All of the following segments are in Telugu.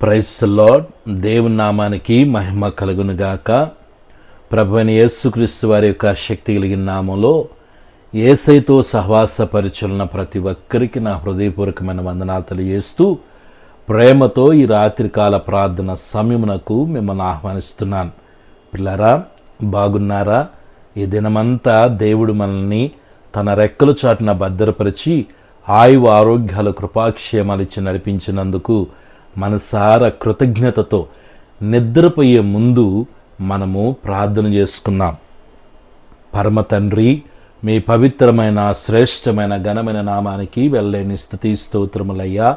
Praise the lord. దేవుని నామానికి మహిమ కలుగునుగాక. ప్రభువైన యేసుక్రీస్తు వారి యొక్క శక్తి కలిగిన నామంలో యేసయ్యతో సహవాసపరిచున్న ప్రతి ఒక్కరికి నా హృదయపూర్వకమైన వందనాలు తెలియజేస్తూ ప్రేమతో ఈ రాత్రికాల ప్రార్థన సమయమునకు మిమ్మల్ని ఆహ్వానిస్తున్నాను. పిల్లరా, బాగున్నారా? ఈ దినమంతా దేవుడు మనల్ని తన రెక్కల చాటున భద్రపరిచి ఆయువు ఆరోగ్యాల కృపాక్షేమాలు ఇచ్చి నడిపించినందుకు మనసారా కృతజ్ఞతతో నిద్రపోయే ముందు మనము ప్రార్థన చేసుకుందాం. పరమ తండ్రి, మీ పవిత్రమైన శ్రేష్టమైన ఘనమైన నామానికి వెళ్ళలేని స్తుతి స్తోత్రములయ్యా.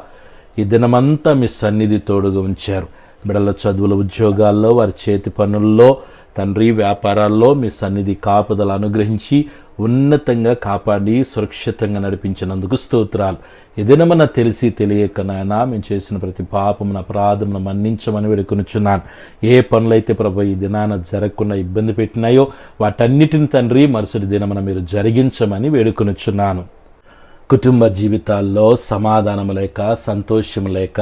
ఈ దినమంతా మీ సన్నిధి తోడుగా ఉంచారు. బిడ్డల చదువుల, ఉద్యోగాల్లో, వారి చేతి పనుల్లో, తండ్రి వ్యాపారాల్లో మీ సన్నిధి కాపుదల అనుగ్రహించి ఉన్నతంగా కాపాడి సురక్షితంగా నడిపించినందుకు స్తోత్రాలు. ఏదైనా తెలిసి తెలియక నాయనా మేము చేసిన ప్రతి పాపమున అపరాధమును మన్నించమని వేడుకొనుచున్నాను. ఏ పనులైతే ప్రభు ఈ దినాన జరగకుండా ఇబ్బంది పెట్టినాయో వాటన్నిటిని తండ్రి మరుసటి దినమున మీరు జరిగించమని వేడుకొనుచున్నాను. కుటుంబ జీవితాల్లో సమాధానము లేక, సంతోషము లేక,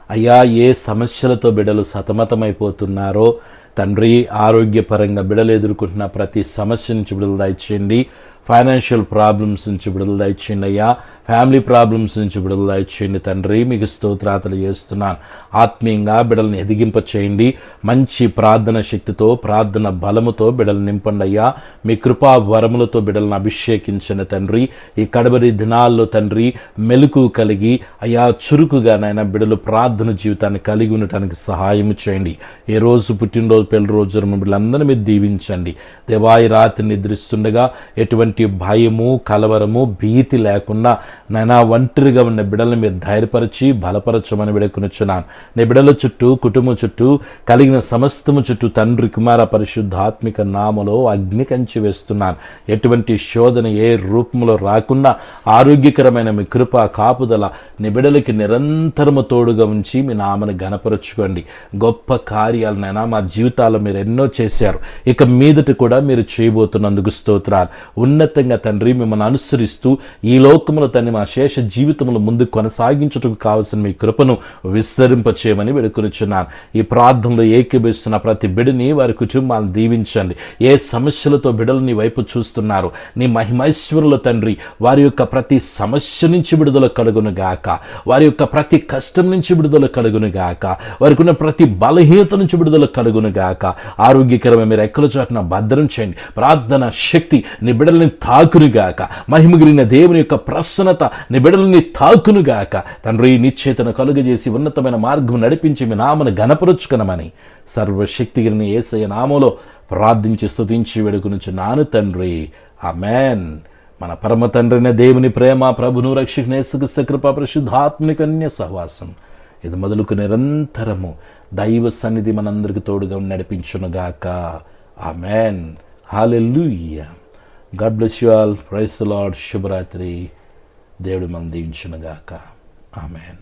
అయ్యా ఏ సమస్యలతో బిడ్డలు సతమతమైపోతున్నారో తండ్రి, ఆరోగ్యపరంగా బిడ్డలు ఎదుర్కొంటున్న ప్రతి సమస్య నుంచి విడుదల దయచేయండి. ఫైనాన్షియల్ ప్రాబ్లమ్స్ నుంచి విడుదల దయచేయండి అయ్యా. ఫ్యామిలీ ప్రాబ్లమ్స్ నుంచి విడుదల దయచేయండి తండ్రి. మీకు స్తోత్రాలు చేస్తున్నాను. ఆత్మీయంగా బిడ్డలను ఎదిగింప చేయండి. మంచి ప్రార్థన శక్తితో, ప్రార్థన బలముతో బిడ్డలు నింపండి అయ్యా. మీ కృపా వరములతో బిడ్డలను అభిషేకించండి తండ్రి. ఈ కడబరి దినాల్లో తండ్రి మెలకు కలిగి అయ్యా చురుకుగా నాయన బిడ్డలు ప్రార్థన జీవితాన్ని కలిగి ఉండటానికి సహాయం చేయండి. ఏ రోజు పుట్టినరోజు, పెళ్లి రోజు బిడ్డలందరినీ మీరు దీవించండి. దేవాయి రాత్రి నిద్రిస్తుండగా ఎటువంటి భయము, కలవరము, భీతి లేకుండా నాయనా ఒంటరిగా ఉన్న బిడ్డలను మీరు ధైర్యపరిచి బలపరచమని వేడుకొనుచున్నాను. నీ బిడ్డల చుట్టూ, కుటుంబం చుట్టూ, కలిగిన సమస్తము చుట్టూ తండ్రి, కుమార, పరిశుద్ధాత్మిక నామలో అగ్ని కంచి వేస్తున్నాను. ఎటువంటి శోధన ఏ రూపంలో రాకుండా ఆరోగ్యకరమైన మీ కృప కాపుదల నీ బిడ్డలకి నిరంతరము తోడుగా ఉంచి మీ నామను ఘనపరచుకోండి. గొప్ప కార్యాలనైనా మా జీవితాల్లో మీరు ఎన్నో చేశారు, ఇక మీదట కూడా మీరు చేయబోతున్నందుకు స్తోత్రాలు. ఉన్నతంగా తండ్రి మిమ్మల్ని అనుసరిస్తూ ఈ లోకములో తండ్రి మా శేష జీవితంలో ముందు కొనసాగించుటకు కావలసిన మీ కృపను విస్తరింపచేయమని వేడుకొనుచున్నాను. ఈ ప్రార్థనలో ఏకీభవిస్తున్న ప్రతి బిడ్డని, వారి కుటుంబాలను దీవించండి. ఏ సమస్యలతో బిడ్డలు నీ వైపు చూస్తున్నారు, నీ మహిమైశ్వరుల తండ్రి వారి యొక్క ప్రతి సమస్య నుంచి విడుదల కలుగును గాక. వారి యొక్క ప్రతి కష్టం నుంచి విడుదల కలుగును గాక. వారికి ఉన్న ప్రతి బలహీనత నుంచి విడుదల కలుగును గాక. ఆరోగ్యకరమైన మీరు ఎక్కల చాటున భద్రం చేయండి. ప్రార్థన శక్తి నీ బిడ్డల్ని తాకునుగాక. మహిమగిరిన దేవుని యొక్క ప్రసన్నత నీ బిడ్డల్ని తాకునుగాక. తండ్రి నిశ్చేతను కలుగజేసి ఉన్నతమైన మార్గం నడిపించి మీ నామను ఘనపరుచుకునమని సర్వశక్తిగిరిని యేసయ్య నామములో ప్రార్థించి స్తుతించి వేడుకొనుచున్నాను తండ్రి. ఆమేన్. మన పరమ తండ్రిన దేవుని ప్రేమ, ప్రభును రక్షకుని యేసుక్రీస్తు కృప, పరిశుద్ధాత్మిక అన్య సహవాసం ఇది మొదలుకు నిరంతరము దైవ సన్నిధి మనందరికి తోడుగా నడిపించునుగాక. ఆమేన్. హల్లెలూయా. God bless you all. Praise the Lord. శుభరాత్రి. దేవుడు మనం దీవించునుగాక. ఆమేన్.